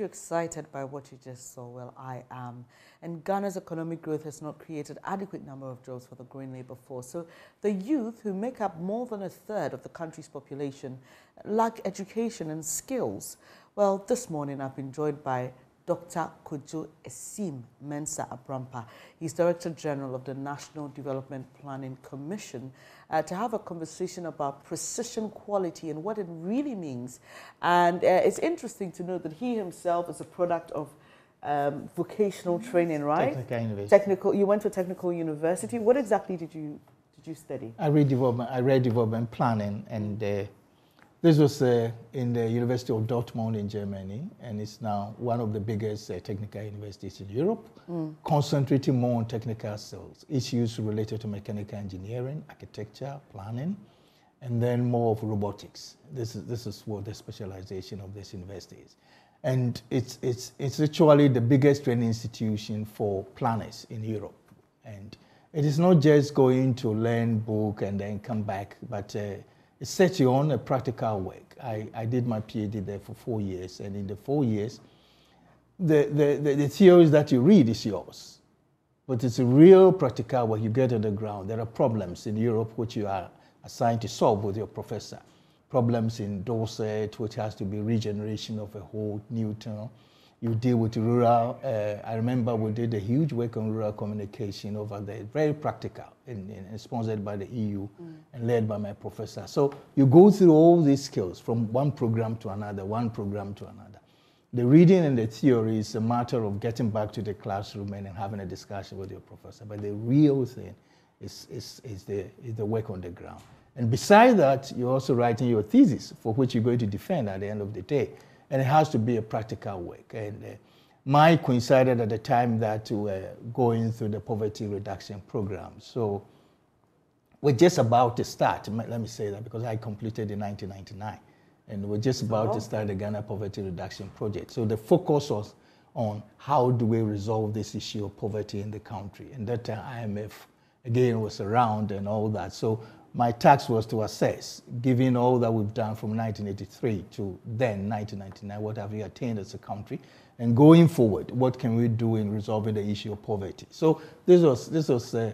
You're excited by what you just saw. Well, I am. And Ghana's economic growth has not created adequate number of jobs for the growing labor force. So the youth, who make up more than a third of the country's population, lack education and skills. Well, this morning I've been joined by Dr. Kojo Esim Mensah Abrampa. He's Director General of the National Development Planning Commission to have a conversation about precision quality and what it really means. And it's interesting to know that he himself is a product of vocational training, right? Technical university. Technical. You went to a technical university. What exactly did you study? I read development planning, and this was in the University of Dortmund in Germany, and it's now one of the biggest technical universities in Europe, concentrating more on technical skills, issues related to mechanical engineering, architecture, planning, and then more of robotics. This is what the specialization of this university is. And it's actually the biggest training institution for planners in Europe. And it is not just going to learn book and then come back, but it sets you on a practical work. I did my PhD there for 4 years, and in the 4 years, the theories that you read is yours. But it's a real practical work you get on the ground. There are problems in Europe which you are assigned to solve with your professor. Problems in Dorset, which has to be regeneration of a whole new town. You deal with rural, I remember we did a huge work on rural communication over there, very practical, and sponsored by the EU and led by my professor. So you go through all these skills from one program to another, one program to another. The reading and the theory is a matter of getting back to the classroom and having a discussion with your professor. But the real thing is the work on the ground. And beside that, you're also writing your thesis for which you're going to defend at the end of the day. And it has to be a practical work. And mine coincided at the time that we were going through the poverty reduction program. So we're just about to start, let me say that, because I completed in 1999. And we're just about to start the Ghana Poverty Reduction Project. So the focus was on how do we resolve this issue of poverty in the country. And that time IMF, again, was around and all that. So my task was to assess, given all that we've done from 1983 to then, 1999, what have we attained as a country? And going forward, what can we do in resolving the issue of poverty? So this was a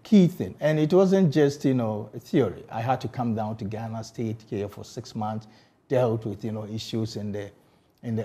key thing. And it wasn't just, a theory. I had to come down to Ghana, stay here for 6 months, dealt with, issues in the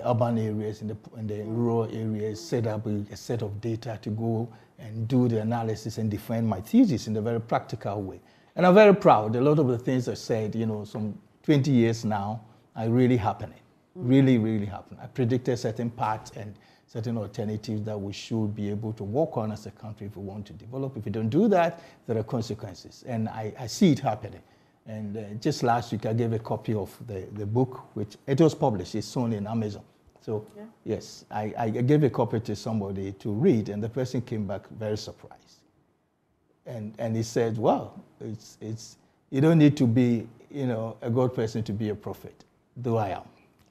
urban areas, in the rural areas, set up a set of data to go and do the analysis and defend my thesis in a very practical way. And I'm very proud. A lot of the things I said, some 20 years now, are really happening. Really, really happening. I predicted certain parts and certain alternatives that we should be able to work on as a country if we want to develop. If we don't do that, there are consequences. And I see it happening. And just last week, I gave a copy of the book, which it was published. It's soon in Amazon. So, yes, I gave a copy to somebody to read, and the person came back very surprised. And he said, well, you don't need to be, a God person to be a prophet, though I am.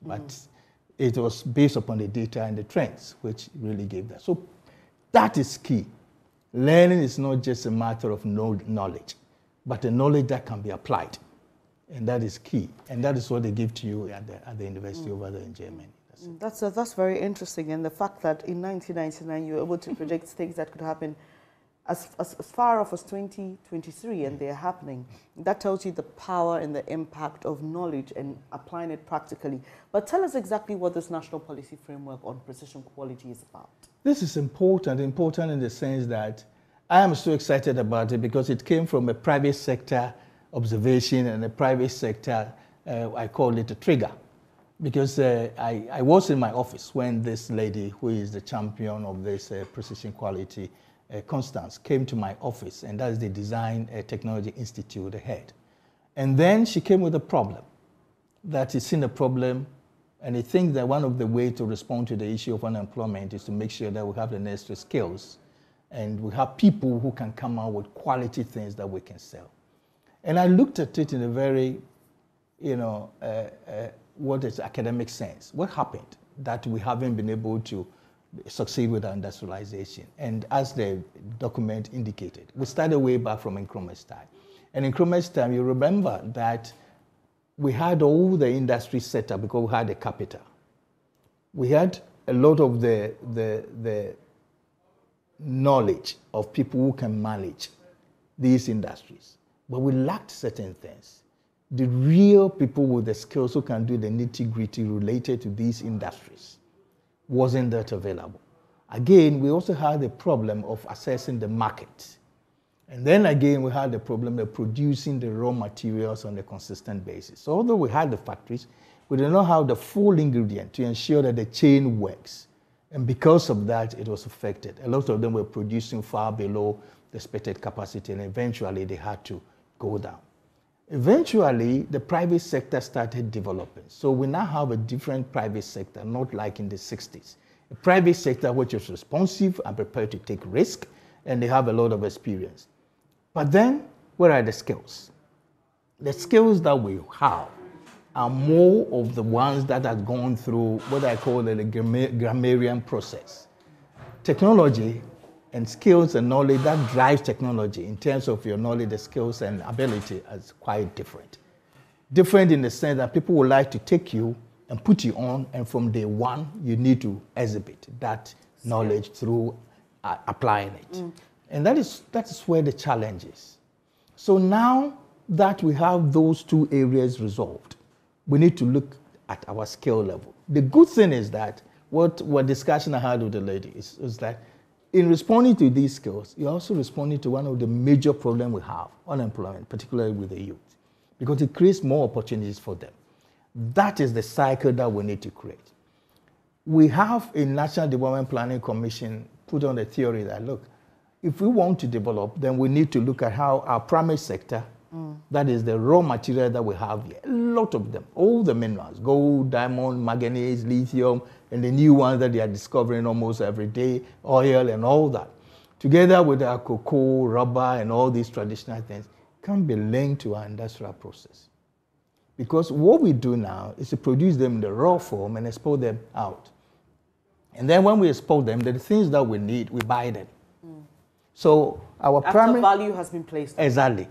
But it was based upon the data and the trends, which really gave that. So that is key. Learning is not just a matter of knowledge, but a knowledge that can be applied. And that is key. And that is what they give to you at the university over there in Germany. That's very interesting. And the fact that in 1999 you were able to predict things that could happen as far off as 2023, and they're happening. That tells you the power and the impact of knowledge and applying it practically. But tell us exactly what this national policy framework on precision quality is about. This is important in the sense that I am so excited about it because it came from a private sector observation and a private sector, I call it a trigger. Because I was in my office when this lady, who is the champion of this precision quality, Constance, came to my office, and that is the Design Technology Institute, the head. And then she came with a problem, that she's seen a problem, and I think that one of the ways to respond to the issue of unemployment is to make sure that we have the necessary skills, and we have people who can come out with quality things that we can sell. And I looked at it in a very, what is academic sense. What happened that we haven't been able to succeed with our industrialization? And as the document indicated, we started way back from Nkrumah's time. And in Nkrumah's time, you remember that we had all the industry set up because we had a capital. we had a lot of the knowledge of people who can manage these industries, but we lacked certain things. The real people with the skills who can do the nitty-gritty related to these industries wasn't that available. Again, we also had the problem of assessing the market. And then again, we had the problem of producing the raw materials on a consistent basis. So although we had the factories, we did not have the full ingredient to ensure that the chain works. And because of that, it was affected. A lot of them were producing far below the expected capacity, and eventually they had to go down. Eventually, the private sector started developing. So we now have a different private sector, not like in the 60s. A private sector which is responsive and prepared to take risk, and they have a lot of experience. But then, where are the skills? The skills that we have are more of the ones that have gone through what I call the grammarian process. Technology and skills and knowledge that drives technology in terms of your knowledge, the skills and ability is quite different. Different in the sense that people would like to take you and put you on, and from day one, you need to exhibit that knowledge through applying it. And that is where the challenge is. So now that we have those two areas resolved, we need to look at our skill level. The good thing is that what discussion I had with the lady is that in responding to these skills, you're also responding to one of the major problems we have, unemployment, particularly with the youth, because it creates more opportunities for them. That is the cycle that we need to create. We have a National Development Planning Commission put on the theory that, look, if we want to develop, then we need to look at how our primary sector, that is the raw material that we have here, a lot of them, all the minerals, gold, diamond, manganese, lithium, and the new ones that they are discovering almost every day, oil and all that, together with our cocoa, rubber, and all these traditional things, can be linked to our industrial process. Because what we do now is to produce them in the raw form and export them out. And then when we export them, the things that we need, we buy them. So our primary value has been placed. Exactly.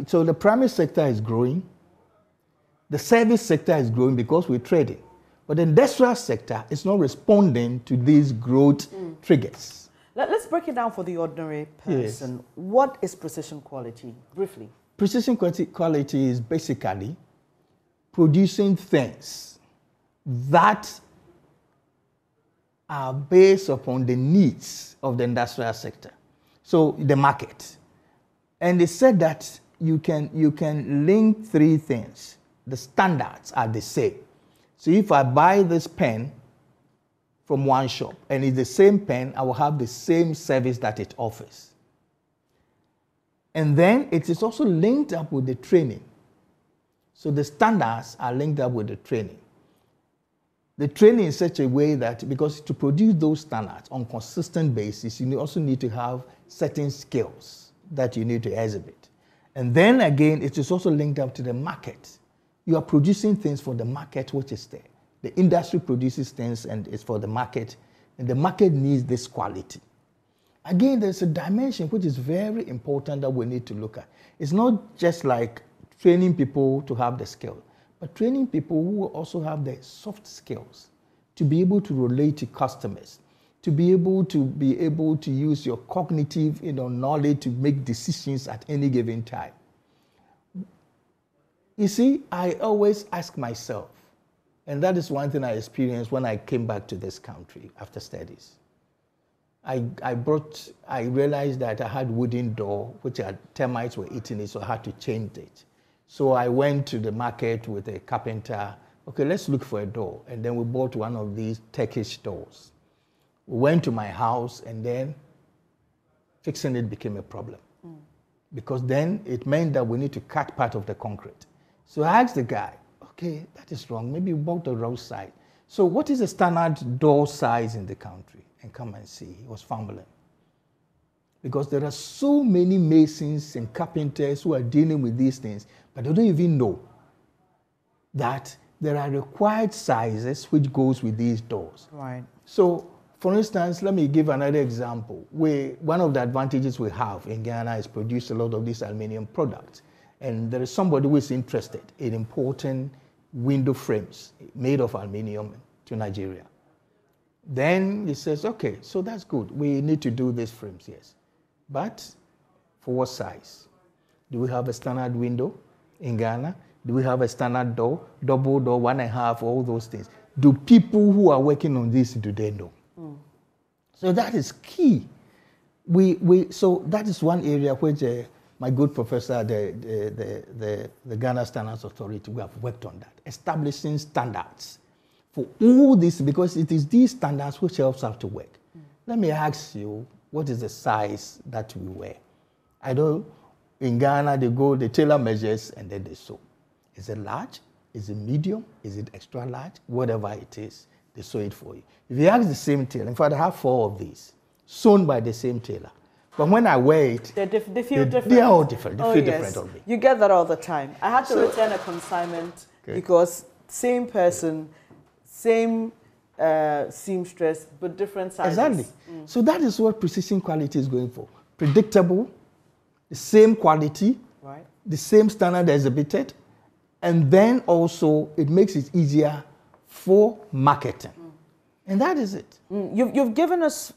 So the primary sector is growing. The service sector is growing because we're trading. But the industrial sector is not responding to these growth triggers. Let's break it down for the ordinary person. Yes. What is precision quality, briefly? Precision quality is basically producing things that are based upon the needs of the industrial sector, so the market. And they said that you can link three things. The standards are the same. So if I buy this pen from one shop and it's the same pen, I will have the same service that it offers. And then it is also linked up with the training. So the standards are linked up with the training. The training in such a way that, because to produce those standards on a consistent basis, you also need to have certain skills that you need to exhibit. And then again, it is also linked up to the market. You are producing things for the market which is there. The industry produces things and it's for the market, and the market needs this quality. Again, there's a dimension which is very important that we need to look at. It's not just like training people to have the skill, but training people who also have the soft skills to be able to relate to customers, to be able to use your cognitive knowledge to make decisions at any given time. You see, I always ask myself, and that is one thing I experienced when I came back to this country after studies. I realized that I had wooden door, which termites were eating it, so I had to change it. So I went to the market with a carpenter. Okay, let's look for a door. And then we bought one of these Turkish doors. We went to my house, and then fixing it became a problem. Because then it meant that we need to cut part of the concrete. So I asked the guy, okay, that is wrong. Maybe we bought the wrong side. So what is the standard door size in the country? And come and see. He was fumbling. Because there are so many masons and carpenters who are dealing with these things, but they don't even know that there are required sizes which goes with these doors. Right. So, for instance, let me give another example. One of the advantages we have in Ghana is produce a lot of these aluminium products. And there is somebody who is interested in importing window frames made of aluminium to Nigeria. Then he says, okay, so that's good. We need to do these frames, yes. But for what size? Do we have a standard window in Ghana? Do we have a standard door, double door, 1.5, all those things? Do people who are working on this, do they know? So that is key. So that is one area which my good professor, the Ghana Standards Authority, we have worked on that, establishing standards for all this, because it is these standards which helps us to work. Let me ask you, what is the size that we wear? I know in Ghana, they tailor measures and then they sew. Is it large? Is it medium? Is it extra large? Whatever it is, they sew it for you. If you ask the same tailor, in fact, I have 4 of these, sewn by the same tailor. But when I wear it, they feel different. They are all different. They feel yes. different on me. You get that all the time. I had to return a consignment because same person, same seamstress, but different sizes. Exactly. So that is what precision quality is going for. Predictable, the same quality, right, the same standard exhibited, and then also it makes it easier for marketing. And that is it. You've given us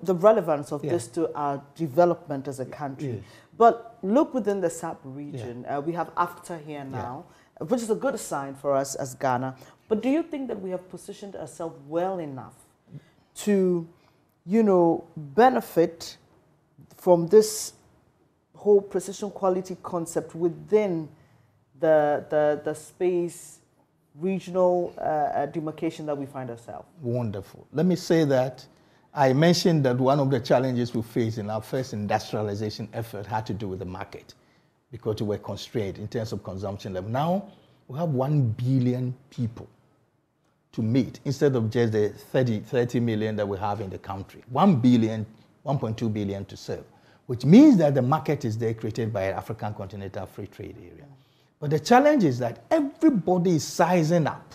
the relevance of this to our development as a country. Yes. But look within the SAP region. We have AFTA here now, which is a good sign for us as Ghana. But do you think that we have positioned ourselves well enough to, benefit from this whole precision quality concept within the space regional demarcation that we find ourselves? Wonderful. Let me say that I mentioned that one of the challenges we faced in our first industrialization effort had to do with the market, because we were constrained in terms of consumption level. Now we have 1 billion people to meet instead of just the 30 million that we have in the country. 1 billion, 1.2 billion to serve, which means that the market is there created by African Continental Free Trade Area. But the challenge is that everybody is sizing up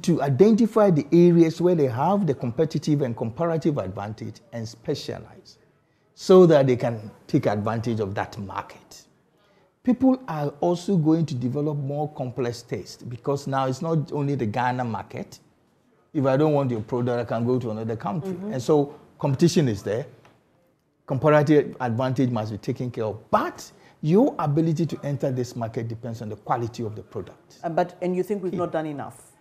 to identify the areas where they have the competitive and comparative advantage and specialize so that they can take advantage of that market. People are also going to develop more complex taste, because now it's not only the Ghana market. If I don't want your product, I can go to another country. And so competition is there. Comparative advantage must be taken care of. But your ability to enter this market depends on the quality of the product. And you think we've not done enough?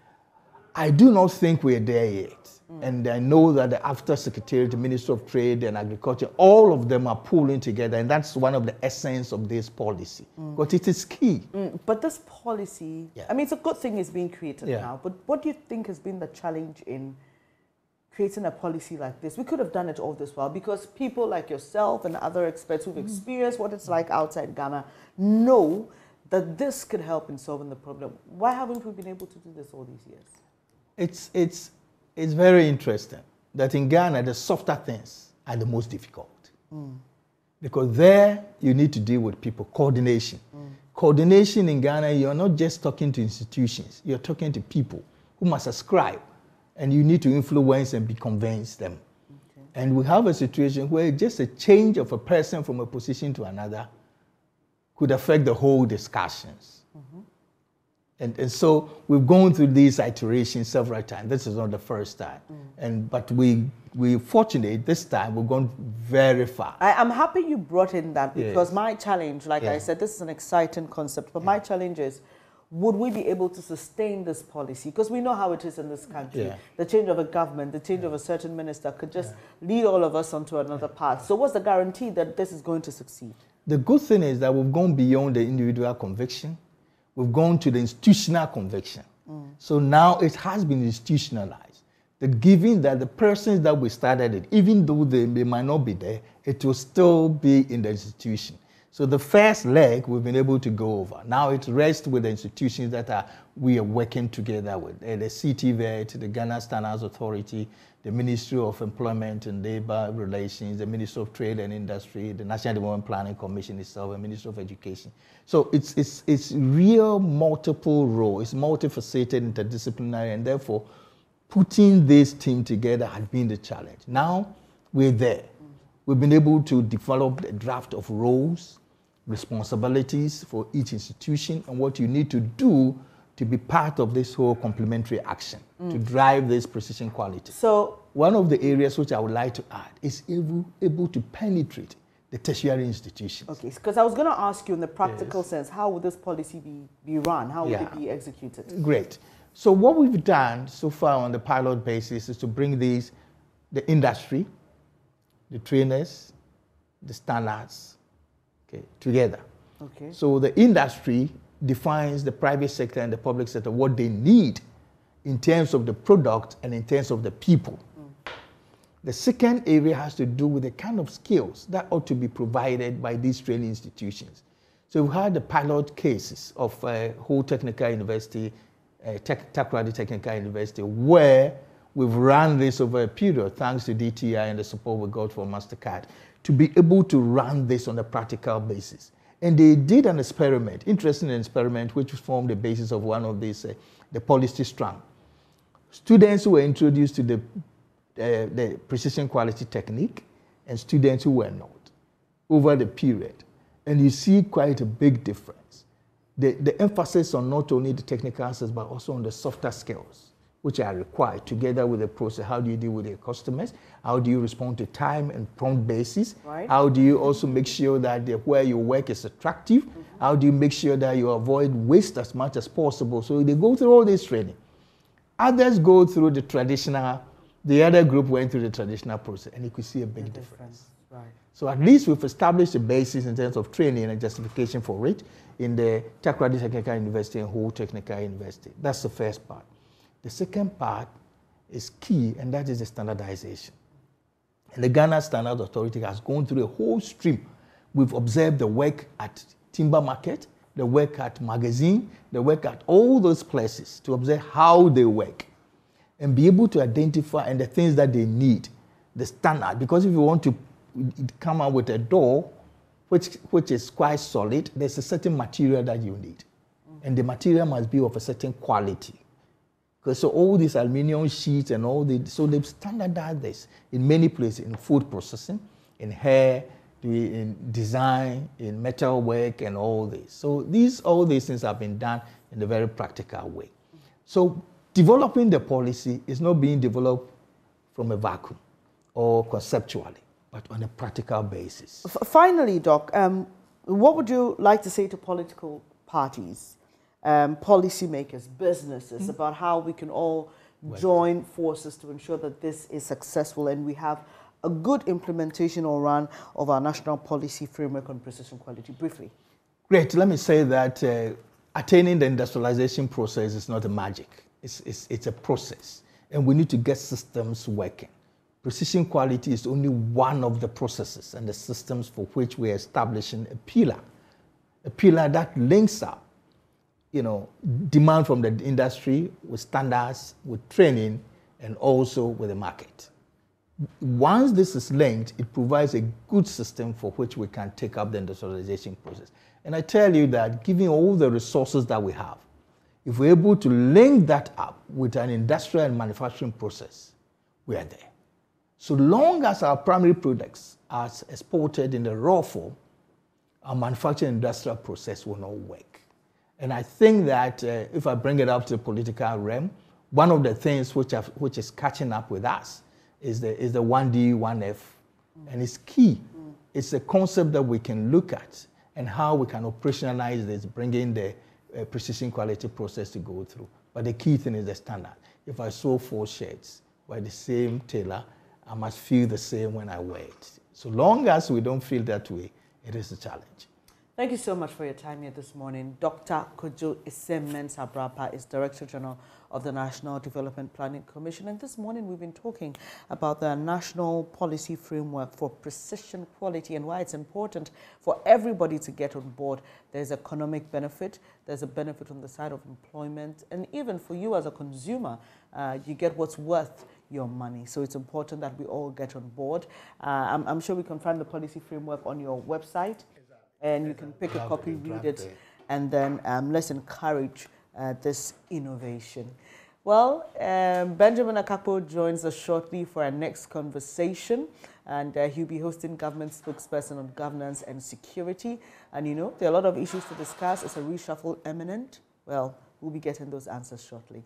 I do not think we're there yet. And I know that the AFTA Secretariat, the Minister of Trade and Agriculture, all of them are pulling together. And that's one of the essence of this policy. But it is key. But this policy, I mean, it's a good thing it's being created now. But what do you think has been the challenge in creating a policy like this? We could have done it all this while, because people like yourself and other experts who've experienced what it's like outside Ghana know that this could help in solving the problem. Why haven't we been able to do this all these years? It's very interesting that in Ghana, the softer things are the most difficult. Because there, you need to deal with people, coordination. Coordination in Ghana, you're not just talking to institutions, you're talking to people who must ascribe, and you need to influence and convince them. And we have a situation where just a change of a person from a position to another could affect the whole discussions. And so we've gone through these iterations several times. This is not the first time. But we're fortunate this time we've gone very far. I'm happy you brought in that, because my challenge, like I said, this is an exciting concept, but my challenge is, would we be able to sustain this policy? Because we know how it is in this country. The change of a government, the change of a certain minister could just lead all of us onto another path. So what's the guarantee that this is going to succeed? The good thing is that we've gone beyond the individual conviction. We've gone to the institutional conviction. So now it has been institutionalized. That given that the persons that we started it, even though they might not be there, it will still be in the institution. So the first leg we've been able to go over. Now it rests with the institutions that we are working together with. The TVET, the Ghana Standards Authority, the Ministry of Employment and Labour Relations, the Ministry of Trade and Industry, the National Development Planning Commission itself, and Ministry of Education. So it's real multiple role. It's multifaceted, interdisciplinary, and therefore putting this team together has been the challenge. Now we're there. We've been able to develop a draft of roles, responsibilities for each institution, and what you need to do to be part of this whole complementary action to drive this precision quality. So one of the areas which I would like to add is able to penetrate the tertiary institutions. Okay, because I was going to ask you in the practical sense, how would this policy be run? How would it be executed? Great. So what we've done so far on the pilot basis is to bring the industry, the trainers, the standards, together. Okay. So the industry defines the private sector and the public sector what they need in terms of the product and in terms of the people. The second area has to do with the kind of skills that ought to be provided by these training institutions. So we've had the pilot cases of Whole Technical University, Takoradi Technical University, where we've run this over a period, thanks to DTI and the support we got from MasterCard, to be able to run this on a practical basis. And they did an experiment, interesting experiment, which formed the basis of one of these, the policy strand. Students who were introduced to the precision quality technique and students who were not over the period. And you see quite a big difference. The emphasis on not only the technical aspects, but also on the softer skills, which are required together with the process. How do you deal with your customers? How do you respond to time and prompt basis? Right. How do you also make sure that where you work is attractive? How do you make sure that you avoid waste as much as possible? So they go through all this training. Others go through the traditional, the other group went through the traditional process, and you could see a big difference. Right. So at least we've established a basis in terms of training and justification for it in the Takoradi Technical University and Whole Technical University. That's the first part. The second part is key, and that is the standardization. And the Ghana Standards Authority has gone through a whole stream. We've observed the work at Timber Market, the work at Magazine, the work at all those places to observe how they work and be able to identify and the things that they need, the standard. Because if you want to come out with a door which is quite solid, there's a certain material that you need. And the material must be of a certain quality. Because so all these aluminum sheets and all so they've standardized this in many places, in food processing, in hair, in design, in metal work, and all this. So all these things have been done in a very practical way. So developing the policy is not being developed from a vacuum or conceptually, but on a practical basis. Finally, Doc, what would you like to say to political parties, policymakers, businesses, about how we can all join forces to ensure that this is successful and we have a good implementation or run of our national policy framework on precision quality? Briefly. Great. Let me say that attaining the industrialization process is not a magic. It's a process, and we need to get systems working. Precision quality is only one of the processes and the systems for which we're establishing a pillar that links up, demand from the industry with standards, with training, and also with the market. Once this is linked, it provides a good system for which we can take up the industrialization process. And I tell you that given all the resources that we have, if we're able to link that up with an industrial and manufacturing process, we are there. So long as our primary products are exported in the raw form, our manufacturing industrial process will not work. And I think that if I bring it up to the political realm, one of the things which is catching up with us is the 1D, 1F, and it's key. It's a concept that we can look at and how we can operationalize this, bringing the precision quality process to go through. But the key thing is the standard. If I sew 4 shirts by the same tailor, I must feel the same when I wear it. So long as we don't feel that way, it is a challenge. Thank you so much for your time here this morning. Dr. Kojo Isem-Mensah-Brapa is Director General of the National Development Planning Commission. And this morning we've been talking about the National Policy Framework for Precision Quality and why it's important for everybody to get on board. There's economic benefit, there's a benefit on the side of employment, and even for you as a consumer, you get what's worth your money. So it's important that we all get on board. I'm sure we can find the policy framework on your website. And you can pick a copy, read it, and then let's encourage this innovation. Well, Benjamin Akakpo joins us shortly for our next conversation, and he'll be hosting government spokesperson on governance and security. And there are a lot of issues to discuss. Is a reshuffle imminent? Well, We'll be getting those answers shortly.